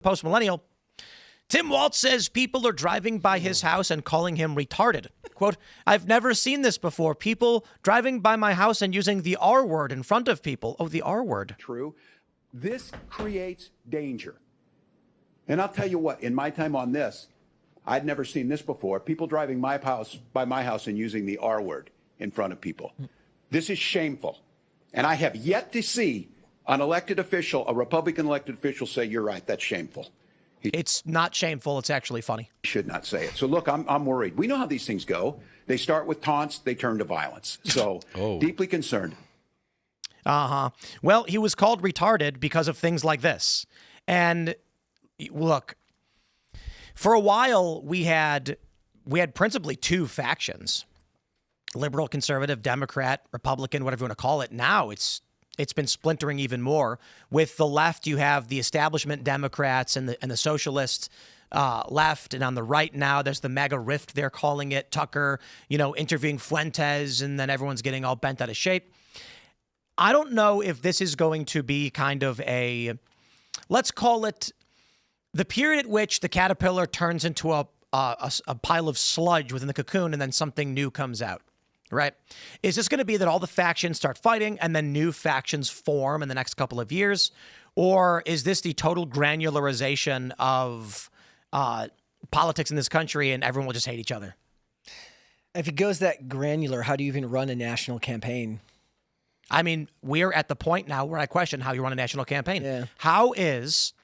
Post-millennial. Tim Walz says people are driving by his house and calling him retarded. Quote, I've never seen this before. People driving by my house and using the R word in front of people. Oh, the R word. True. This creates danger. And I'll tell you what, in my time on this, I'd never seen this before. People driving by my house and using the R word in front of people. This is shameful. And I have yet to see an elected official, a Republican elected official, say, you're right, that's shameful. It's not shameful. It's actually funny. He should not say it. So, look, I'm worried. We know how these things go. They start with taunts. They turn to violence. So deeply concerned. Well, he was called retarded because of things like this. And look, for a while, we had principally two factions, liberal, conservative, Democrat, Republican, whatever you want to call it. Now it's been splintering even more. With the left, you have the establishment Democrats and the socialist left. And on the right now, there's the MAGA rift, they're calling it. Tucker, interviewing Fuentes, and then everyone's getting all bent out of shape. I don't know if this is going to be kind of let's call it the period at which the caterpillar turns into a pile of sludge within the cocoon and then something new comes out. Right? Is this going to be that all the factions start fighting and then new factions form in the next couple of years? Or is this the total granularization of politics in this country and everyone will just hate each other? If it goes that granular, how do you even run a national campaign? I mean, we're at the point now where I question how you run a national campaign. Yeah. How is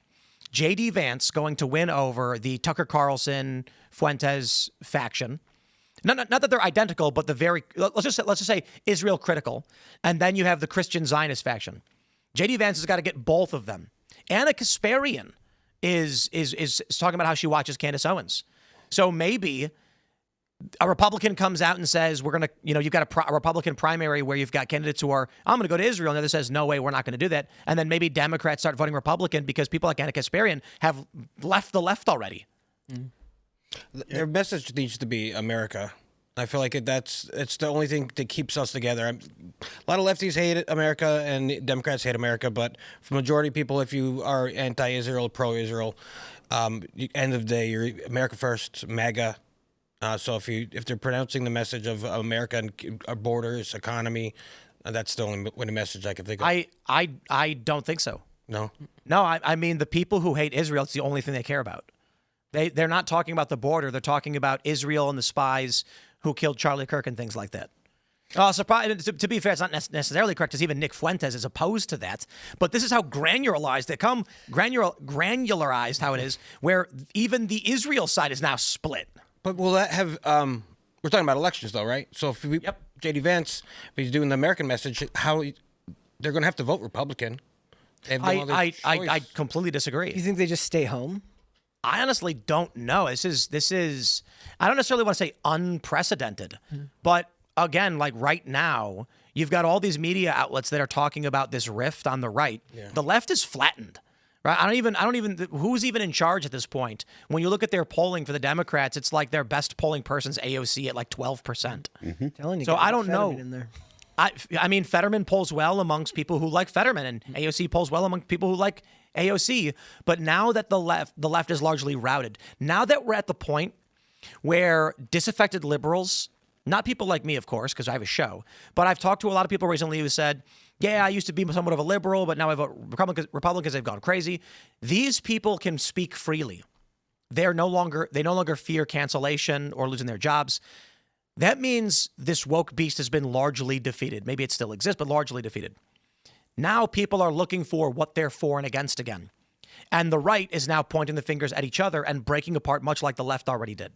J.D. Vance going to win over the Tucker Carlson Fuentes faction? Not that they're identical, but let's just say Israel critical, and then you have the Christian Zionist faction. J.D. Vance has got to get both of them. Anna Kasparian is talking about how she watches Candace Owens. So maybe a Republican comes out and says, we're going to, you've got a Republican primary where you've got candidates who are, I'm going to go to Israel. And the other says, no way, we're not going to do that. And then maybe Democrats start voting Republican because people like Anna Kasparian have left the left already. Mm. Their message needs to be America. I feel like it's the only thing that keeps us together. A lot of lefties hate America and Democrats hate America, but for majority of people, if you are anti-Israel, pro-Israel, end of the day, you're America first, MAGA. So if they're pronouncing the message of America and our borders, economy, that's the only message I can think of. I don't think so. No? No, I mean, the people who hate Israel, it's the only thing they care about. They're not talking about the border. They're talking about Israel and the spies who killed Charlie Kirk and things like that. To be fair, it's not necessarily correct, because even Nick Fuentes is opposed to that. But this is how granularized how it is, where even the Israel side is now split. But will that have? We're talking about elections, though, right? So if J.D. Vance, if he's doing the American message, how they're going to have to vote Republican? I completely disagree. You think they just stay home? I honestly don't know. This is I don't necessarily want to say unprecedented, but again, like right now, you've got all these media outlets that are talking about this rift on the right. Yeah. The left is flattened, right? I don't even who's even in charge at this point. When you look at their polling for the Democrats, it's like their best polling person's AOC at like 12%. Mm-hmm. Telling you, so I don't know. In there. I mean, Fetterman polls well amongst people who like Fetterman, and AOC polls well among people who like AOC. But now that the left is largely routed, now that we're at the point where disaffected liberals, not people like me, of course, because I have a show, but I've talked to a lot of people recently who said, yeah, I used to be somewhat of a liberal, but now I vote Republicans have gone crazy. These people can speak freely. They no longer fear cancellation or losing their jobs. That means this woke beast has been largely defeated. Maybe it still exists, but largely defeated. Now people are looking for what they're for and against again. And the right is now pointing the fingers at each other and breaking apart, much like the left already did.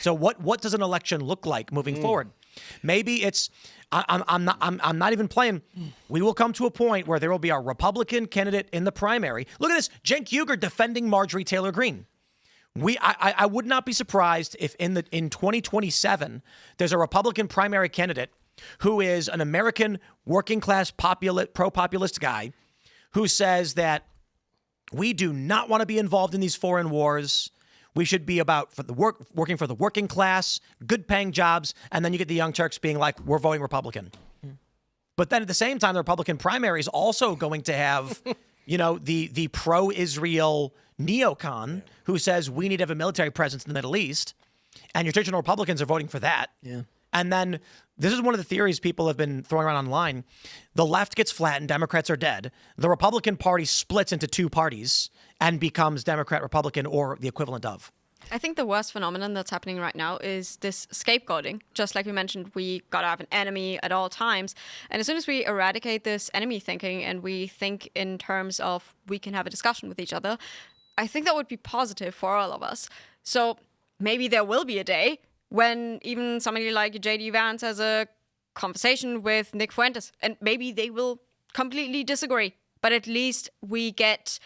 So what does an election look like moving forward? Maybe it's I'm not even playing. We will come to a point where there will be a Republican candidate in the primary. Look at this, Cenk Uygur defending Marjorie Taylor Greene. I would not be surprised if in 2027 there's a Republican primary candidate who is an American working class pro-populist guy who says that we do not want to be involved in these foreign wars. We should be working for the working class, good paying jobs, and then you get the Young Turks being like, we're voting Republican. But then at the same time, the Republican primary is also going to have, the pro-Israel neocon who says we need to have a military presence in the Middle East, and your traditional Republicans are voting for that. Yeah. And then this is one of the theories people have been throwing around online. The left gets flattened, Democrats are dead. The Republican Party splits into two parties and becomes Democrat, Republican, or the equivalent of. I think the worst phenomenon that's happening right now is this scapegoating. Just like we mentioned, we got to have an enemy at all times. And as soon as we eradicate this enemy thinking and we think in terms of we can have a discussion with each other, I think that would be positive for all of us. So maybe there will be a day when even somebody like J.D. Vance has a conversation with Nick Fuentes, and maybe they will completely disagree, but at least we get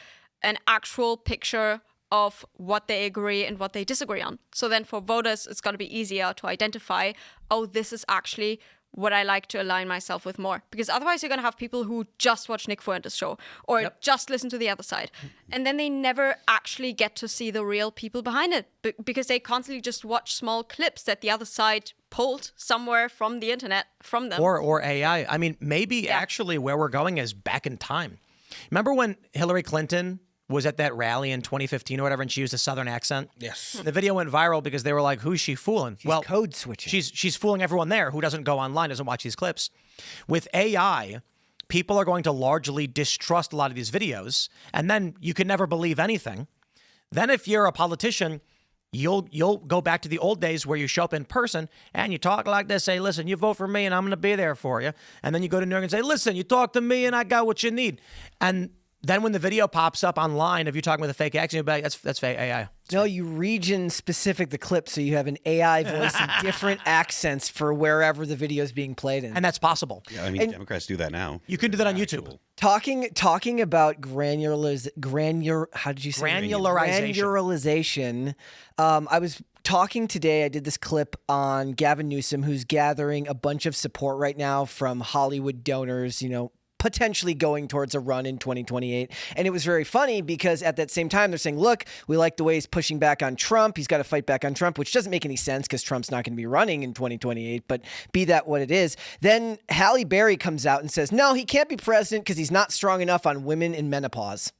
an actual picture of what they agree and what they disagree on. So then for voters, it's going to be easier to identify, oh, this is actually what I like to align myself with more. Because otherwise you're going to have people who just watch Nick Fuentes' show or just listen to the other side. And then they never actually get to see the real people behind it because they constantly just watch small clips that the other side pulled somewhere from the internet from them. Or AI. I mean, maybe actually where we're going is back in time. Remember when Hillary Clinton was at that rally in 2015 or whatever, and she used a Southern accent? Yes. The video went viral because they were like, who's she fooling? She's code switching. She's fooling everyone there who doesn't go online, doesn't watch these clips. With AI, people are going to largely distrust a lot of these videos, and then you can never believe anything. Then if you're a politician, you'll go back to the old days where you show up in person and you talk like this, say, listen, you vote for me and I'm going to be there for you. And then you go to New York and say, listen, you talk to me and I got what you need. And then when the video pops up online of you talking with a fake accent, you'll be like, that's fake AI. No, you region specific the clip so you have an AI voice in different accents for wherever the video is being played in. And that's possible. Yeah, I mean, Democrats do that now. You can do that on YouTube. Talking about granularization. I was talking today. I did this clip on Gavin Newsom, who's gathering a bunch of support right now from Hollywood donors, potentially going towards a run in 2028. And it was very funny because at that same time, they're saying, look, we like the way he's pushing back on Trump. He's got to fight back on Trump, which doesn't make any sense because Trump's not going to be running in 2028, but be that what it is. Then Halle Berry comes out and says, no, he can't be president because he's not strong enough on women in menopause.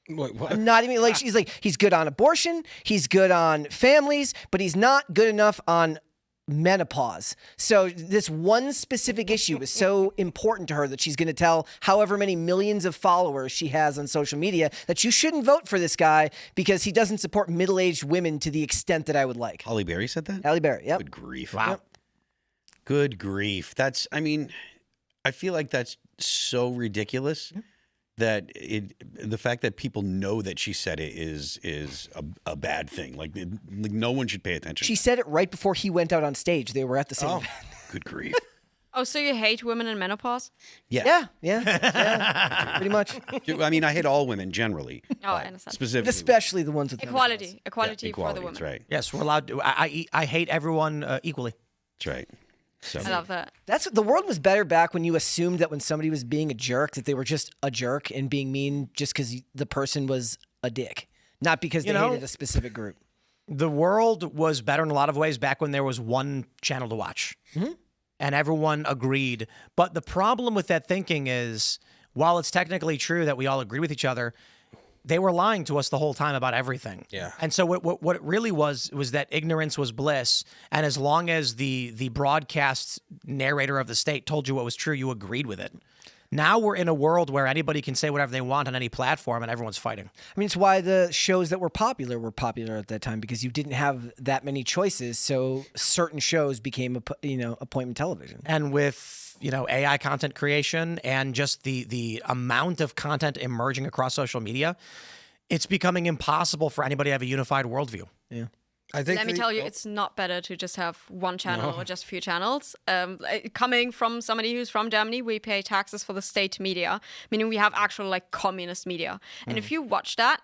Wait, what? I'm not even like, she's like, he's good on abortion. He's good on families, but he's not good enough on menopause. So this one specific issue is so important to her that she's going to tell however many millions of followers she has on social media that you shouldn't vote for this guy because he doesn't support middle-aged women to the extent that I would like. Halle Berry said that? Halle Berry, yep. Good grief. Wow. Yep. Good grief. I feel like that's so ridiculous that the fact that people know that she said it is a bad thing. Like no one should pay attention. She said it right before he went out on stage. They were at the same event. Good grief. Oh, so you hate women in menopause? Yeah. Yeah, pretty much. I mean, I hate all women generally. Oh, I understand. Specifically. But especially the ones with Equality for the Equality, women. that's right. Yes, we're allowed to. I hate everyone equally. That's right. So, I love that. The world was better back when you assumed that when somebody was being a jerk, that they were just a jerk and being mean just because the person was a dick, not because they hated a specific group. The world was better in a lot of ways back when there was one channel to watch. Mm-hmm. And everyone agreed. But the problem with that thinking is, while it's technically true that we all agree with each other, they were lying to us the whole time about everything. Yeah. And so what it really was that ignorance was bliss. And as long as the broadcast narrator of the state told you what was true, you agreed with it. Now we're in a world where anybody can say whatever they want on any platform and everyone's fighting. I mean, it's why the shows that were popular at that time, because you didn't have that many choices. So certain shows became, appointment television. And with AI content creation and just the amount of content emerging across social media, it's becoming impossible for anybody to have a unified worldview. Yeah. I think Let me tell you, it's not better to just have one channel or just a few channels. Coming from somebody who's from Germany, we pay taxes for the state media, meaning we have actual communist media. And if you watch that,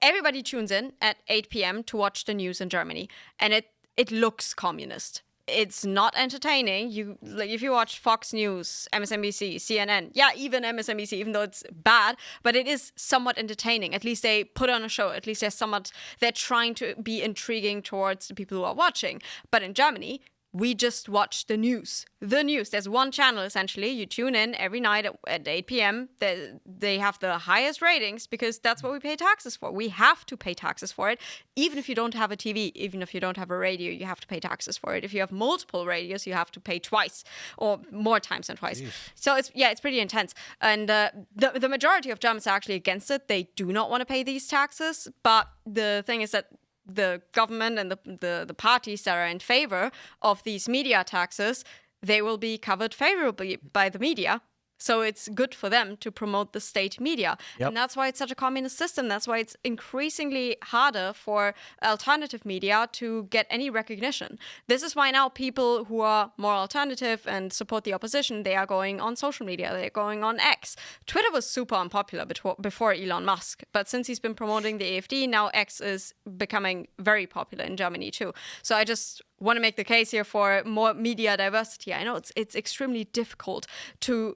everybody tunes in at 8 p.m. to watch the news in Germany, and it looks communist. It's not entertaining. If you watch Fox News, MSNBC, CNN, even MSNBC, even though it's bad, but it is somewhat entertaining. At least they put on a show. At least they're trying to be intriguing towards the people who are watching. But in Germany, we just watch the news. The news. There's one channel, essentially. You tune in every night at 8 p.m. They have the highest ratings because that's what we pay taxes for. We have to pay taxes for it. Even if you don't have a TV, even if you don't have a radio, you have to pay taxes for it. If you have multiple radios, you have to pay twice or more times than twice. Jeez. So it's pretty intense. And the majority of Germans are actually against it. They do not want to pay these taxes. But the thing is that the government and the parties that are in favor of these media taxes, they will be covered favorably by the media. So it's good for them to promote the state media. Yep. And that's why it's such a communist system. That's why it's increasingly harder for alternative media to get any recognition. This is why now people who are more alternative and support the opposition, they are going on social media. They're going on X. Twitter was super unpopular before Elon Musk. But since he's been promoting the AfD, now X is becoming very popular in Germany too. So I just want to make the case here for more media diversity. I know it's extremely difficult to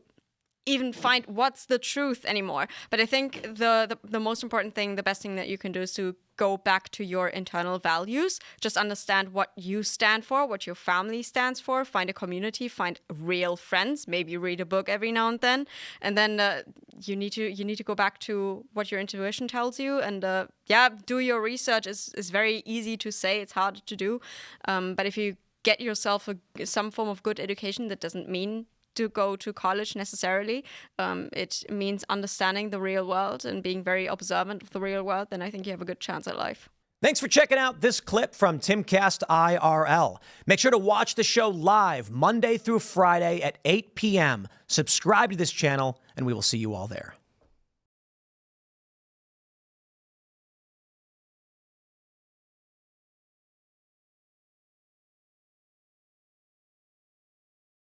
even find what's the truth anymore. But I think the most important thing, the best thing that you can do is to go back to your internal values. Just understand what you stand for, what your family stands for. Find a community, find real friends. Maybe read a book every now and then. And then you need to go back to what your intuition tells you. And do your research. Is very easy to say. It's hard to do. But if you get yourself some form of good education, that doesn't mean to go to college necessarily. It means understanding the real world and being very observant of the real world. Then I think you have a good chance at life. Thanks for checking out this clip from Timcast IRL. Make sure to watch the show live Monday through Friday at 8 p.m. Subscribe to this channel, and we will see you all there.